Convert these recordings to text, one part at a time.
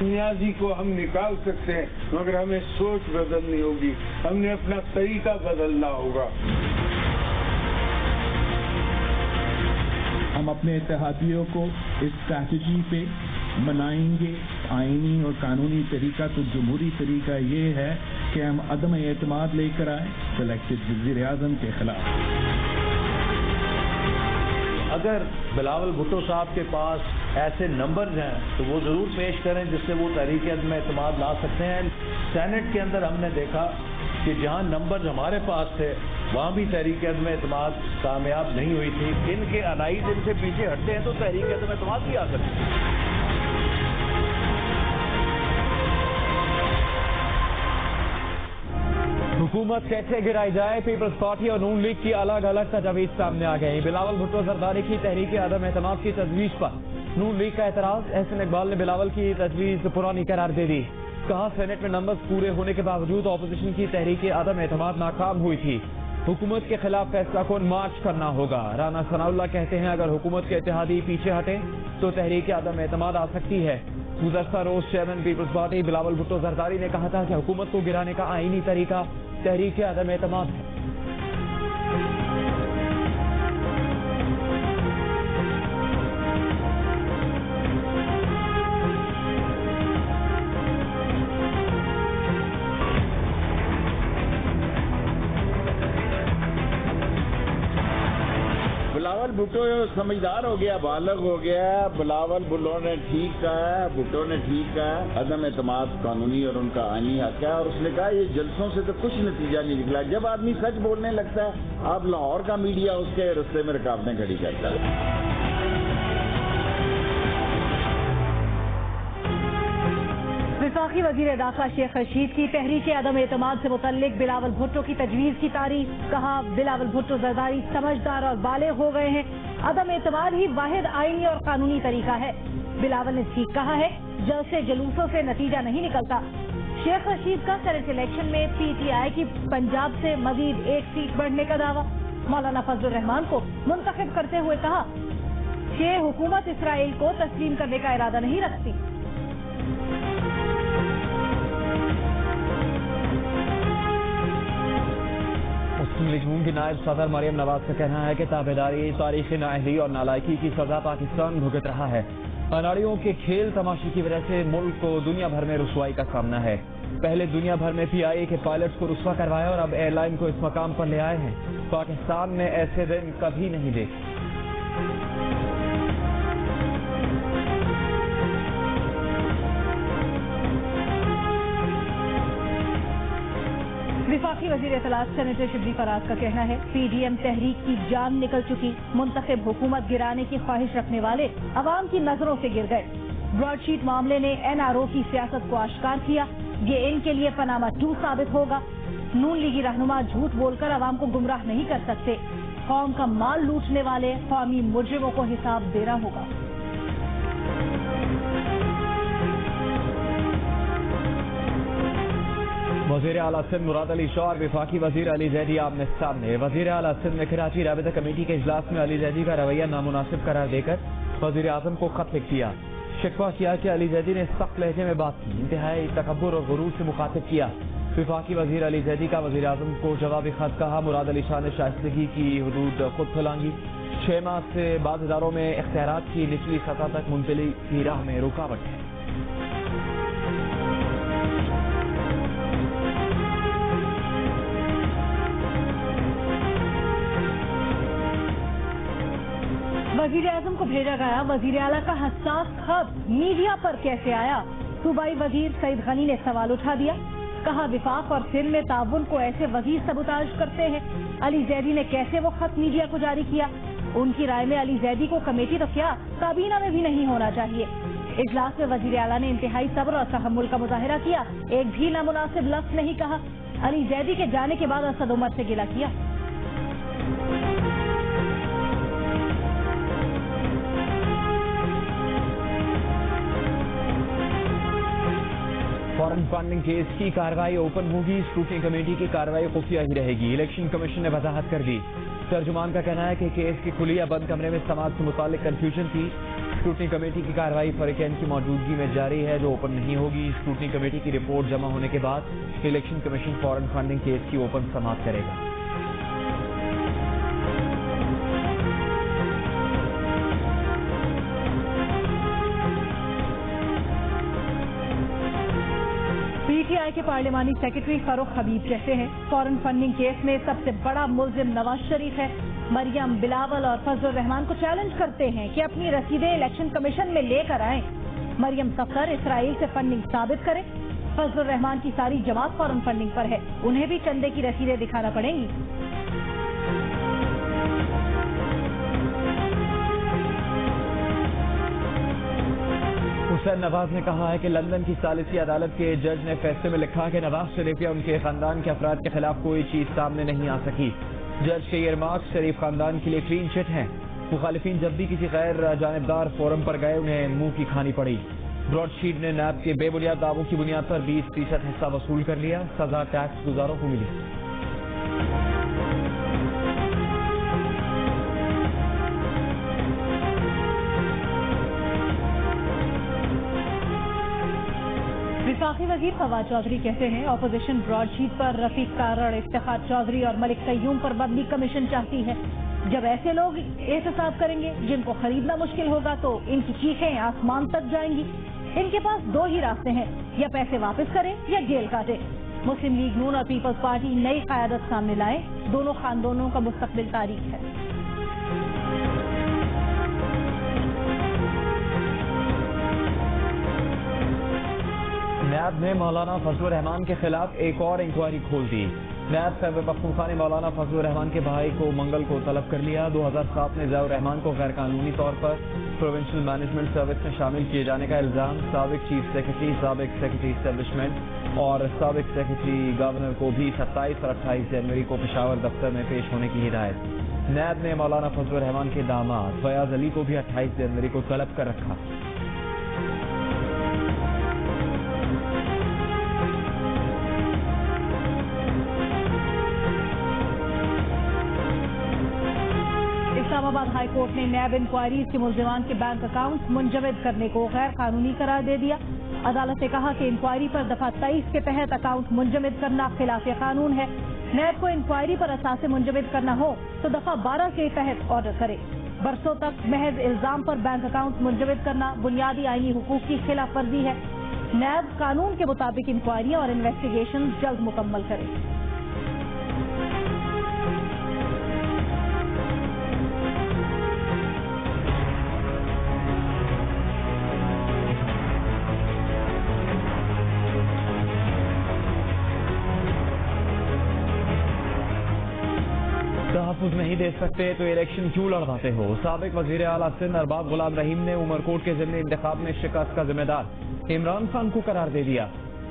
خمیازی کو ہم نکال سکتے ہیں، مگر ہمیں سوچ بدلنی ہوگی، ہم نے اپنا طریقہ بدلنا ہوگا۔ ہم اپنے اتحادیوں کو اس اسٹریٹجی پہ منائیں گے۔ آئینی اور قانونی طریقہ تو جمہوری طریقہ یہ ہے کہ ہم عدم اعتماد لے کر آئیں سلیکٹڈ وزیر اعظم کے خلاف۔ اگر بلاول بھٹو صاحب کے پاس ایسے نمبرز ہیں تو وہ ضرور پیش کریں جس سے وہ تحریک عدم اعتماد لا سکتے ہیں۔ سینٹ کے اندر ہم نے دیکھا کہ جہاں نمبرز ہمارے پاس تھے وہاں بھی تحریک عدم اعتماد کامیاب نہیں ہوئی تھی۔ ان کے الائز ان سے پیچھے ہٹتے ہیں تو تحریک عدم اعتماد بھی آ سکتی ہے۔ حکومت کیسے گرائی جائے، پیپلز پارٹی اور نون لیگ کی الگ الگ تجاویز سامنے آ گئی۔ بلاول بھٹو زرداری کی تحریک عدم اعتماد کی تجویز پر نون لیگ کا اعتراض۔ احسن اقبال نے بلاول کی تجویز پرانی قرار دے دی، کہا سینٹ میں نمبرز پورے ہونے کے باوجود اپوزیشن کی تحریک عدم اعتماد ناکام ہوئی تھی، حکومت کے خلاف فیصلہ کن مارچ کرنا ہوگا۔ رانا ثناء اللہ کہتے ہیں اگر حکومت کے اتحادی پیچھے ہٹیں تو تحریک عدم اعتماد آ سکتی ہے۔ گزشتہ روز chairman peoples party Bilawal Bhutto Zardari نے کہا تھا کہ حکومت کو گرانے کا آئینی طریقہ تحریک عدم اعتماد ہے۔ بلاول بھٹو سمجھدار ہو گیا، بالغ ہو گیا۔ بلاول بھٹو نے ٹھیک کہا ہے، بھٹو نے ٹھیک کہا ہے، عدم اعتماد قانونی اور ان کا آئینی حق ہے، اور اس نے کہا یہ جلسوں سے تو کچھ نتیجہ نہیں نکلا۔ جب آدمی سچ بولنے لگتا ہے اب لاہور کا میڈیا اس کے رستے میں رکاوٹیں کھڑی کرتا ہے۔ وفاقی وزیر داخلہ شیخ رشید کی تحریک عدم اعتماد سے متعلق بلاول بھٹو کی تجویز کی تعریف، کہا بلاول بھٹو زرداری سمجھدار اور بالغ ہو گئے ہیں، عدم اعتماد ہی واحد آئینی اور قانونی طریقہ ہے۔ بلاول نے ٹھیک کہا ہے، جلسے جلوسوں سے نتیجہ نہیں نکلتا۔ شیخ رشید کا سینٹ الیکشن میں پی ٹی آئی کی پنجاب سے مزید 1 سیٹ بڑھنے کا دعویٰ، مولانا فضل الرحمان کو منتخب کرتے ہوئے کہا کہ حکومت اسرائیل کو تسلیم کرنے کا ارادہ نہیں رکھتی۔ مسلم لیگ نون کی نائب صدر مریم نواز کا کہنا ہے کہ تابعداری، تاریخی نااہلی اور نالائکی کی سزا پاکستان بھگت رہا ہے۔ اناڑیوں کے کھیل تماشے کی وجہ سے ملک کو دنیا بھر میں رسوائی کا سامنا ہے۔ پہلے دنیا بھر میں پی آئی اے کے پائلٹس کو رسوا کروایا اور اب ایئر لائن کو اس مقام پر لے آئے ہیں۔ پاکستان نے ایسے دن کبھی نہیں دیکھے۔ وفاقی وزیر اطلاعات سینیٹر شبلی فراز کا کہنا ہے پی ڈی ایم تحریک کی جان نکل چکی، منتخب حکومت گرانے کی خواہش رکھنے والے عوام کی نظروں سے گر گئے۔ براڈ شیٹ معاملے نے این آر او کی سیاست کو آشکار کیا، یہ ان کے لیے پاناما 2 ثابت ہوگا۔ نون لیگی رہنما جھوٹ بول کر عوام کو گمراہ نہیں کر سکتے، قوم کا مال لوٹنے والے قومی مجرموں کو حساب دینا ہوگا۔ وزیر اعلیٰ سندھ مراد علی شاہ اور وفاقی وزیر علی زیدی آمنے سامنے۔ وزیر اعلیٰ سندھ نے کراچی رابطہ کمیٹی کے اجلاس میں علی زیدی کا رویہ نامناسب قرار دے کر وزیر اعظم کو خط لکھ دیا، شکوہ کیا کہ علی زیدی نے سخت لہجے میں بات کی، انتہائی تکبر اور غرور سے مخاطب کیا۔ وفاقی وزیر علی زیدی کا وزیر اعظم کو جوابی خط، کہا مراد علی شاہ نے شائستگی کی حدود خود پھلانگی، 6 ماہ سے بعض اداروں میں اختیارات کی نچلی سطح تک منتقلی کی راہ میں رکاوٹ ہے۔ وزیر اعظم کو بھیجا گیا وزیر اعلیٰ کا حساس خط میڈیا پر کیسے آیا؟ صوبائی وزیر سعید غنی نے سوال اٹھا دیا، کہا وفاق اور سندھ میں تعاون کو ایسے وزیر سبوتاژ کرتے ہیں۔ علی زیدی نے کیسے وہ خط میڈیا کو جاری کیا؟ ان کی رائے میں علی زیدی کو کمیٹی تو کیا کابینہ میں بھی نہیں ہونا چاہیے۔ اجلاس میں وزیر اعلیٰ نے انتہائی صبر اور تحمل کا مظاہرہ کیا، ایک بھی نامناسب لفظ نہیں کہا۔ علی زیدی کے جانے کے بعد اسد عمر سے گلہ کیا۔ فارن فنڈنگ کیس کی کارروائی اوپن ہوگی، اسکروٹنی کمیٹی کی کارروائی خفیہ ہی رہے گی، الیکشن کمیشن نے وضاحت کر دی۔ ترجمان کا کہنا ہے کہ کیس کی کھلی یا بند کمرے میں سماعت سے متعلق کنفیوژن تھی، स्क्रूटनी कमेटी की कार्रवाई फरीकैन की मौजूदगी में जारी है, जो ओपन नहीं होगी। स्क्रूटनी कमेटी की रिपोर्ट जमा होने के बाद election commission foreign funding case की ओपन समाअत करेगा। पीटीआई के पार्लिमानी सेक्रेटरी फारूक हबीब कहते हैं फॉरेन फंडिंग केस में सबसे बड़ा मुल्जिम नवाज शरीफ है। मरियम, बिलावल और फजलुर रहमान को चैलेंज करते हैं कि अपनी रसीदें इलेक्शन कमीशन में लेकर आएं। मरियम सफर इसराइल से फंडिंग साबित करें। फजलुर रहमान की सारी जमात फॉरेन फंडिंग पर है, उन्हें भी चंदे की रसीदें दिखाना पड़ेंगी। हुसैन नवाज ने कहा है कि लंदन की सालिसी अदालत के जज ने फैसले में लिखा कि नवाज शरीफ या उनके खानदान के अफराद के खिलाफ कोई चीज सामने नहीं आ सकी। जज के ये रिमार्क्स शरीफ खानदान के लिए क्लीन चिट हैं। मुखालिफिन जब भी किसी गैर जानिबदार फोरम पर गए, उन्हें मुंह की खानी पड़ी। ब्रॉडशीट ने नैब के बेबुनियाद दावों की बुनियाद पर 20% हिस्सा वसूल कर लिया। सजा टैक्स गुजारों को मिली। वफाकी वजीर फवाद चौधरी कहते हैं अपोजिशन ब्रॉडशीट पर रफीक तारड़, इफ्तिखार चौधरी और मलिक कयूम पर मबनी कमीशन चाहती है। जब ऐसे लोग एहतसाब करेंगे जिनको खरीदना मुश्किल होगा तो इनकी चीखें आसमान तक जाएंगी। इनके पास दो ही रास्ते हैं, या पैसे वापस करें या जेल काटें। मुस्लिम लीग नून और पीपल्स पार्टी नई क़यादत सामने लाए। दोनों खानदानों का मुस्तकबिल तारीख है। नैब ने मौलाना फजलुर रहमान के खिलाफ एक और इंक्वायरी खोल दी। नैब खैबर पख्तूनख्वा ने मौलाना फजलुर रहमान के भाई को मंगल को तलब कर लिया। 2007 में ज़ियाउर रहमान को गैर कानूनी तौर पर प्रोविंशियल मैनेजमेंट सर्विस में शामिल किए जाने का इल्जाम साबिक चीफ सेक्रेटरी, साबिक सेक्रेटरी एस्टेब्लिशमेंट और साबिक सेक्रेटरी गवर्नर को भी 27 और 28 जनवरी को पेशावर दफ्तर में पेश होने की हिदायत। नैब ने मौलाना फजलुर रहमान के दामाद फयाज अली को भी 28 जनवरी को तलब कर रखा। इस्लामाबाद हाई कोर्ट ने नैब इंक्वायरीज के मुल्जिमान के बैंक अकाउंट मुंजमद करने को गैर कानूनी करार दे दिया। अदालत ने कहा कि इंक्वायरी पर दफा 23 के तहत अकाउंट मुंजमद करना खिलाफ कानून है। नैब को इंक्वायरी पर असास मुंजमद करना हो तो दफा 12 के तहत ऑर्डर करे। बरसों तक महज इल्जाम पर बैंक अकाउंट मुंजमद करना बुनियादी आईनी हुकूक की खिलाफ वर्जी है। नैब कानून के मुताबिक इंक्वायरी और इन्वेस्टिगेशन जल्द मुकम्मल करे। तहफ़्फ़ुज़ नहीं दे सकते तो इलेक्शन क्यों लड़वाते हो? साबिक वज़ीर आला सिंध अरबाब गुलाम रहीम ने उमरकोट के ज़िमनी इंतखाब में शिकस्त का जिम्मेदार इमरान खान को करार दे दिया।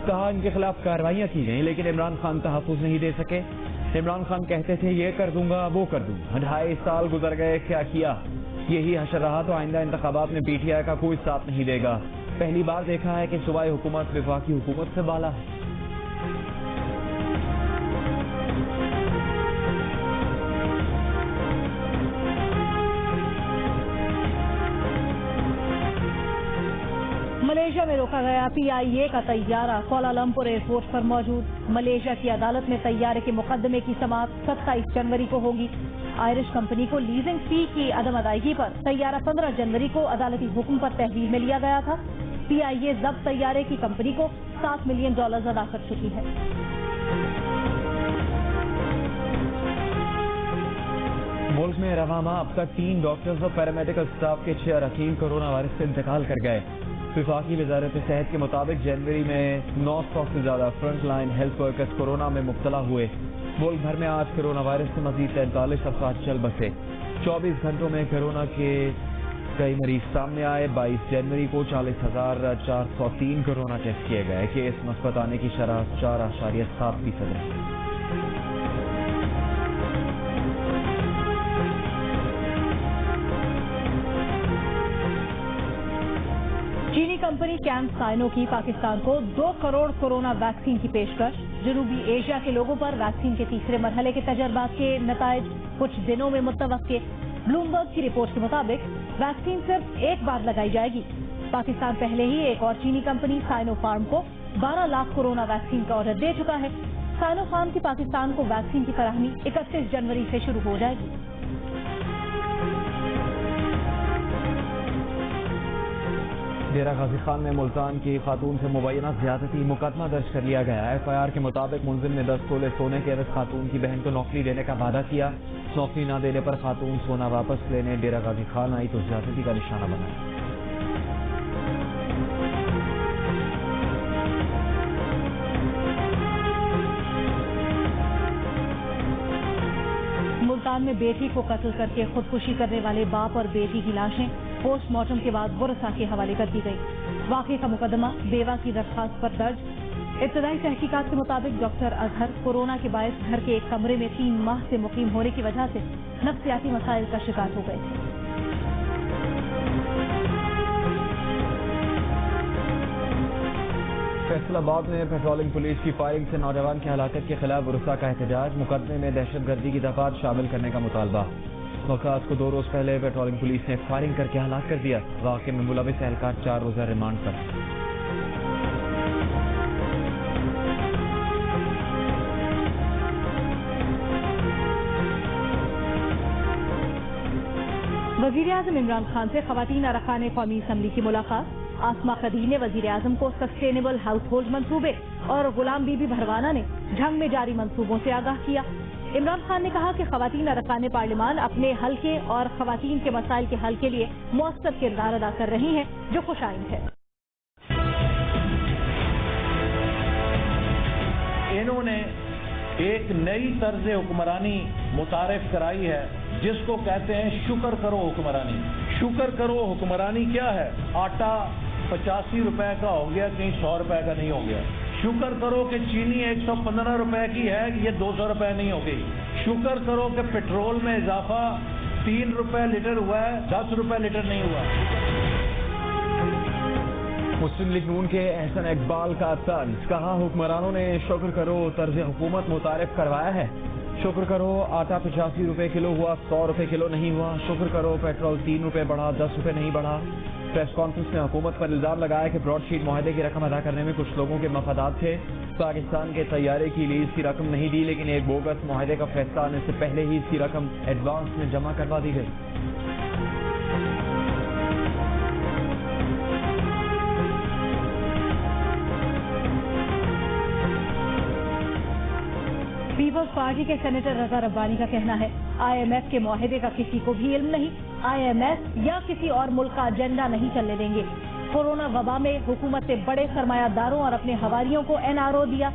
कहा इनके खिलाफ कार्रवाइयाँ की गई लेकिन इमरान खान तहफ़्फ़ुज़ नहीं दे सके। इमरान खान कहते थे ये कर दूंगा वो कर दूंगा। 2.5 साल गुजर गए, क्या किया? यही हशर रहा तो आइंदा इंतखाबात में पीटीआई का कोई साथ नहीं देगा। पहली बार देखा है कि सूबाई हुकूमत वफाकी हुकूमत से बाला है। मलेशिया में रोका गया पीआईए का तैयारा कोलालमपुर एयरपोर्ट पर मौजूद। मलेशिया की अदालत में तैयारे के मुकदमे की समाअत 27 जनवरी को होगी। आयरिश कंपनी को लीजिंग फी की अदम अदायगी पर तैयारा 15 जनवरी को अदालती हुक्म पर तहवील में लिया गया था। पीआईए जब्त तैयारे की कंपनी को $7 मिलियन अदा कर चुकी है। मुल्क में रवामा अब तक 3 डॉक्टर्स और पैरामेडिकल स्टाफ के 6 अरकान कोरोना वायरस से इंतकाल कर गए। वफाकी वजारत सेहत के मुताबिक जनवरी में 900 से ज्यादा front line health workers corona में मुब्तला हुए। मुल्क भर में आज कोरोना वायरस से मजीद 43 अफराद चल बसे। 24 घंटों में कोरोना के कई मरीज सामने आए। 22 जनवरी को 40,403 कोरोना टेस्ट किए गए। केस मुस्बत आने की शरह 4.7% है। चीनी कंपनी कैंप साइनो की पाकिस्तान को 2 करोड़ कोरोना वैक्सीन की पेशकश। जनूबी एशिया के लोगों पर वैक्सीन के तीसरे मरहले के तजर्बात के नताइज कुछ दिनों में मुतवक्के। ब्लूमबर्ग की रिपोर्ट के मुताबिक वैक्सीन सिर्फ एक बार लगाई जाएगी। पाकिस्तान पहले ही एक और चीनी कंपनी साइनोफार्म को 12 लाख कोरोना वैक्सीन का ऑर्डर दे चुका है। साइनोफार्म की पाकिस्तान को वैक्सीन की फराहमी 31 जनवरी से शुरू हो जाएगी। डेरा गाजी खान में मुल्तान की खातून से मुबैना ज्यादती मुकदमा दर्ज कर लिया गया है। FIR के मुताबिक मुलजिम ने 10 तोले सोने के एवज खातून की बहन को नौकरी देने का वादा किया। नौकरी न देने पर खातून सोना वापस लेने डेरा गाजी खान आई तो ज्यादती का निशाना बनाया। मुल्तान में बेटी को कत्ल करके खुदकुशी करने वाले बाप और बेटी की लाशें पोस्टमार्टम के बाद वरसा के हवाले कर दी गई। वाक़े का मुकदमा बेवा की दरख्वास्त पर दर्ज। इब्तदाई तहकीकात के मुताबिक डॉक्टर अजहर कोरोना के बायस घर के एक कमरे में 3 माह से मुकीम होने की वजह से नफ्सियाती मसाइल का शिकार हो गए थे। फैसलाबाद में पेट्रोलिंग पुलिस की फायरिंग से नौजवान की हलाकत के खिलाफ वरसा का एहतजाज। मुकदमे में दहशतगर्दी की दफात शामिल करने का मुतालबा। वकात को 2 रोज पहले पेट्रोलिंग पुलिस ने फायरिंग करके हलाक कर दिया। वाक़े में मुलविस एहलकार 4 रोजा रिमांड पर। वजीर आजम इमरान खान से खवातीन अरकान कौमी असम्बली की मुलाकात। आसमा खदीर ने वजीर आजम को सस्टेनेबल हाउस होल्ड मंसूबे और गुलाम बीबी भरवाना ने झंग में जारी मंसूबों से आगाह किया। इमरान खान ने कहा कि खवातीन अरकान पार्लियामान अपने हल्के और खवातीन के मसाइल के हल के लिए मौसर किरदार अदा कर रही हैं, जो खुशाइन है। इन्होंने एक नई तर्ज हुक्मरानी मुतारिफ कराई है जिसको कहते हैं शुक्र करो हुक्मरानी। शुक्र करो हुक्मरानी क्या है? आटा 85 रुपए का हो गया, कहीं 100 रुपए का नहीं हो गया। शुक्र करो कि चीनी 115 रुपए की है, ये 200 रुपए नहीं हो गई। शुक्र करो कि पेट्रोल में इजाफा 3 रुपए लीटर हुआ है, 10 रुपए लीटर नहीं हुआ। मुस्लिम लीग नून के एहसन इकबाल का तंज। कहा हुक्मरानों ने शुक्र करो तर्ज हुकूमत मुतारिफ करवाया है। शुक्र करो आटा 85 रुपए किलो हुआ, 100 रुपए किलो नहीं हुआ। शुक्र करो पेट्रोल 3 रुपए बढ़ा, 10 रुपए नहीं बढ़ा। प्रेस कॉन्फ्रेंस में हुकूमत पर इल्जाम लगाया कि ब्रॉडशीट मुआहदे की रकम अदा करने में कुछ लोगों के मफादात थे। पाकिस्तान के तैयारे की लीज की रकम नहीं दी, लेकिन एक बोगस मुआहदे का फैसला आने से पहले ही इसकी रकम एडवांस में जमा करवा दी गई। पीपल्स पार्टी के सेनेटर रजा रब्बानी का कहना है IMF के मुआहदे का किसी को भी इल्म नहीं। IMF या किसी और मुल्क का एजेंडा नहीं चलने देंगे। कोरोना वबा में हुकूमत ने बड़े सरमायादारों और अपने हवारियों को NRO दिया।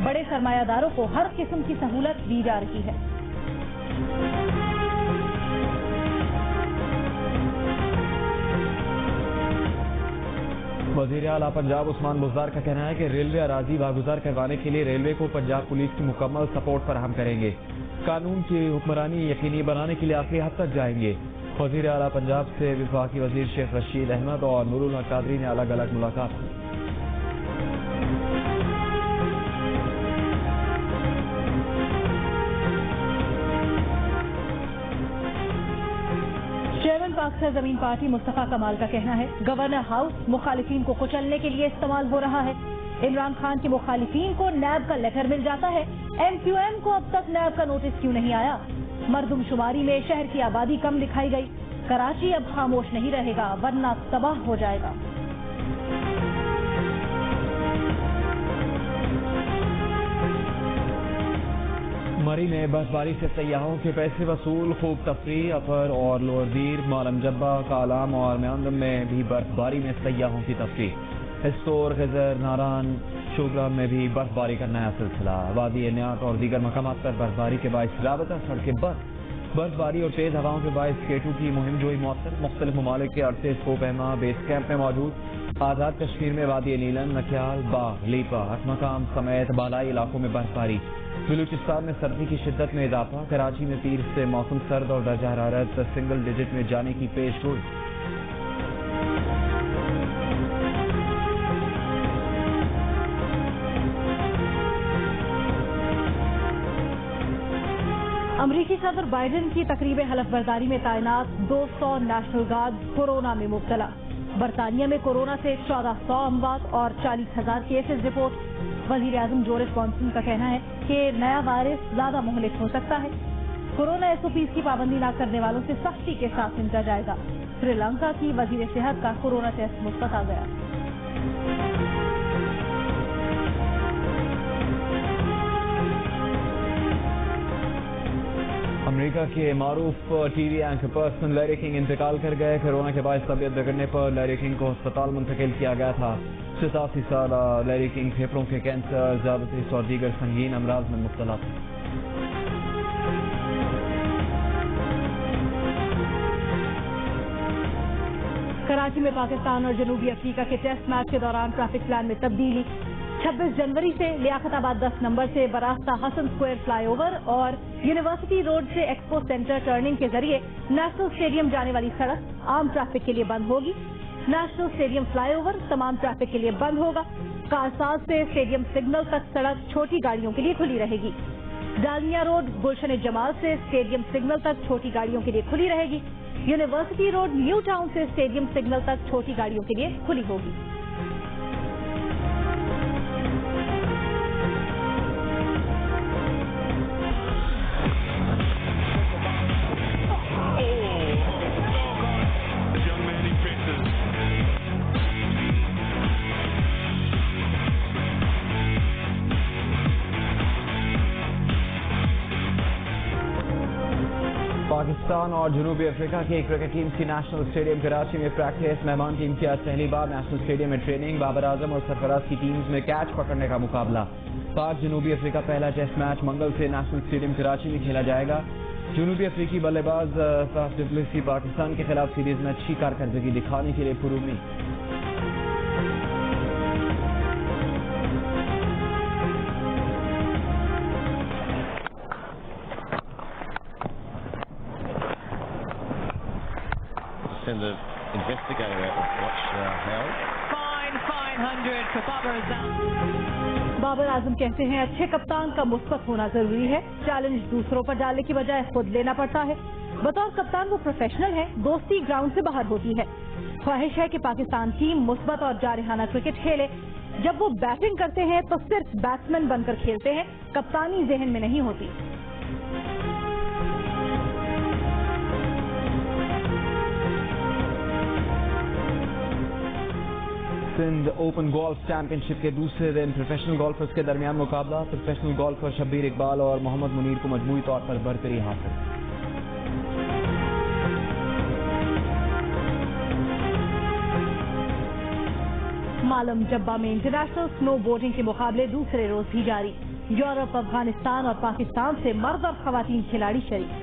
बड़े सरमायादारों को हर किस्म की सहूलत दी जा रही है। वज़ीर आला पंजाब उस्मान बुज़दार का कहना है कि रेलवे अराजी वागुजार करवाने के लिए रेलवे को पंजाब पुलिस की मुकम्मल सपोर्ट फराहम करेंगे। कानून की हुक्मरानी यकीनी बनाने के लिए आखिरी हद तक जाएंगे। वज़ीर आला पंजाब से वफाकी वज़ीर शेख रशीद अहमद और नूरुल हक कादरी ने अलग अलग मुलाकात की। चेयरमैन पाक सरजमीन पार्टी मुस्तफा कमाल का कहना है गवर्नर हाउस मुखालिफिन को कुचलने के लिए इस्तेमाल हो रहा है। इमरान खान के मुखालिफिन को नैब का लेटर मिल जाता है। MQM को अब तक नैब का नोटिस क्यों नहीं आया? मर्दमशुमारी में शहर की आबादी कम दिखाई गई। कराची अब खामोश नहीं रहेगा वरना तबाह हो जाएगा। मरी में बर्फबारी से सयाहों के पैसे वसूल। खूब तफरीह। अपर और लोअर दीर, मालम जब्बा, कालाम और म्यांदम में भी बर्फबारी में सयाहों की तफरीह। इस्तोर, खिजर, नारान, शोग्राम में भी बर्फबारी का नया सिलसिला। वादी न्यात और दीगर मकामात पर बर्फबारी के बायस राबता सड़कें बंद। बर्फबारी और तेज हवाओं के बायस केटू की मुहिम जोई मौसर। मुख्तलिफ ममालिक के अरसे स्कोप एमा बेस कैंप में मौजूद। आज़ाद कश्मीर में वादी नीलन, नकियाल, बाग, लीपा, मकाम समेत बालाई इलाकों में बर्फबारी। बलूचिस्तान में सर्दी की शिद्दत में इजाफा। कराची में पीर से मौसम सर्द और दर्जा हरारत सिंगल डिजिट में जाने की पेश गोई। अमरीकी सदर बाइडेन की तकरीब हलफ बर्दारी में तैनात 200 नेशनल गार्ड कोरोना में मुब्तला। बरतानिया में कोरोना से 1400 अमवात और 40,000 केसेस रिपोर्ट। वजीर आजम जोरिस जॉनसन का कहना है कि नया वायरस ज्यादा मुहलिक हो सकता है। कोरोना एसओपीज की पाबंदी न करने वालों से सख्ती के साथ निपटा जाएगा। श्रीलंका की वजीर सेहत का कोरोना टेस्ट मुस्बत आ गया। अमेरिका के मारूफ TV anchor person Larry King इंतकाल कर गए। कोरोना के बाद तबीयत बिगड़ने पर लैरी किंग को अस्पताल मुंतकिल किया गया था। 87 साल लैरी किंग फेफड़ों के कैंसर, ज़ियादतीस और दीगर संगीन अमराज में मुब्तला थे। कराची में पाकिस्तान और जनूबी अफ्रीका के टेस्ट मैच के दौरान ट्रैफिक प्लान में तब्दीली। 26 जनवरी से लियाकताबाद 10 नंबर से बरास्ता हसन स्क्वायर फ्लाईओवर और यूनिवर्सिटी रोड से एक्सपो सेंटर टर्निंग के जरिए नेशनल स्टेडियम जाने वाली सड़क आम ट्रैफिक के लिए बंद होगी। नेशनल स्टेडियम फ्लाईओवर तमाम ट्रैफिक के लिए बंद होगा। कारसाज से स्टेडियम सिग्नल तक सड़क छोटी गाड़ियों के लिए खुली रहेगी। डालमिया रोड गुलशन जमाल से स्टेडियम सिग्नल तक छोटी गाड़ियों के लिए खुली रहेगी। यूनिवर्सिटी रोड न्यू टाउन से स्टेडियम सिग्नल तक छोटी गाड़ियों के लिए खुली होगी। पाकिस्तान और जनूबी अफ्रीका की क्रिकेट टीम की नेशनल स्टेडियम कराची में प्रैक्टिस। मेहमान टीम की आज पहली बार नेशनल स्टेडियम में ट्रेनिंग। बाबर आजम और सरफराज की टीम्स में कैच पकड़ने का मुकाबला। पाक जनूबी अफ्रीका पहला टेस्ट मैच मंगल से नेशनल स्टेडियम कराची में खेला जाएगा। जनूबी अफ्रीकी बल्लेबाज फाफ डु प्लेसी पाकिस्तान के खिलाफ सीरीज में अच्छी कारकर्दगी दिखाने के लिए पुरुमीद। The investigator watch held. Fine 500 for Babar Azam. Babar Azam कहते हैं अच्छे कप्तान का मुस्बत होना जरूरी है। चैलेंज दूसरों पर डालने की बजाय खुद लेना पड़ता है। बतौर कप्तान वो प्रोफेशनल है, दोस्ती ग्राउंड से बाहर होती है। ख्वाहिश है कि पाकिस्तान टीम मुस्बत और जारहाना क्रिकेट खेले। जब वो बैटिंग करते हैं तो सिर्फ बैट्समैन बनकर खेलते हैं, कप्तानी जहन में नहीं होती। सिंध ओपन गोल्फ चैंपियनशिप के दूसरे दिन प्रोफेशनल गोल्फर्स के दरमियान मुकाबला। प्रोफेशनल गोल्फर शब्बीर इकबाल और मोहम्मद मुनीर को मजमूई तौर पर बरतरी हासिल। मालम जब्बा में इंटरनेशनल स्नो बोटिंग के मुकाबले दूसरे रोज भी जारी। यूरोप, अफगानिस्तान और पाकिस्तान से मर्द और खवातीन खिलाड़ी शरीक।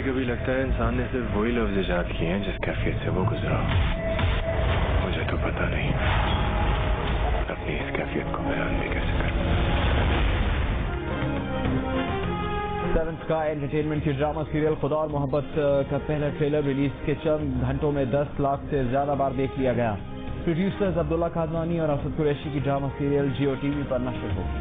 कभी लगता है इंसान ने सिर्फ वही लफ्ज़ इजाद किए हैं जिस कैफियत से वो गुजरा। मुझे तो पता नहीं अपनी इस कैफियत को बयान भी कैसे करूं। सेवन स्काई एंटरटेनमेंट की ड्रामा सीरियल खुदा और मोहब्बत का पहला ट्रेलर रिलीज के चंद घंटों में 10 लाख से ज्यादा बार देख लिया गया। प्रोड्यूसर्स अब्दुल्ला खादवानी और असद कुरैशी की ड्रामा सीरियल जियो टीवी पर नशर होगी।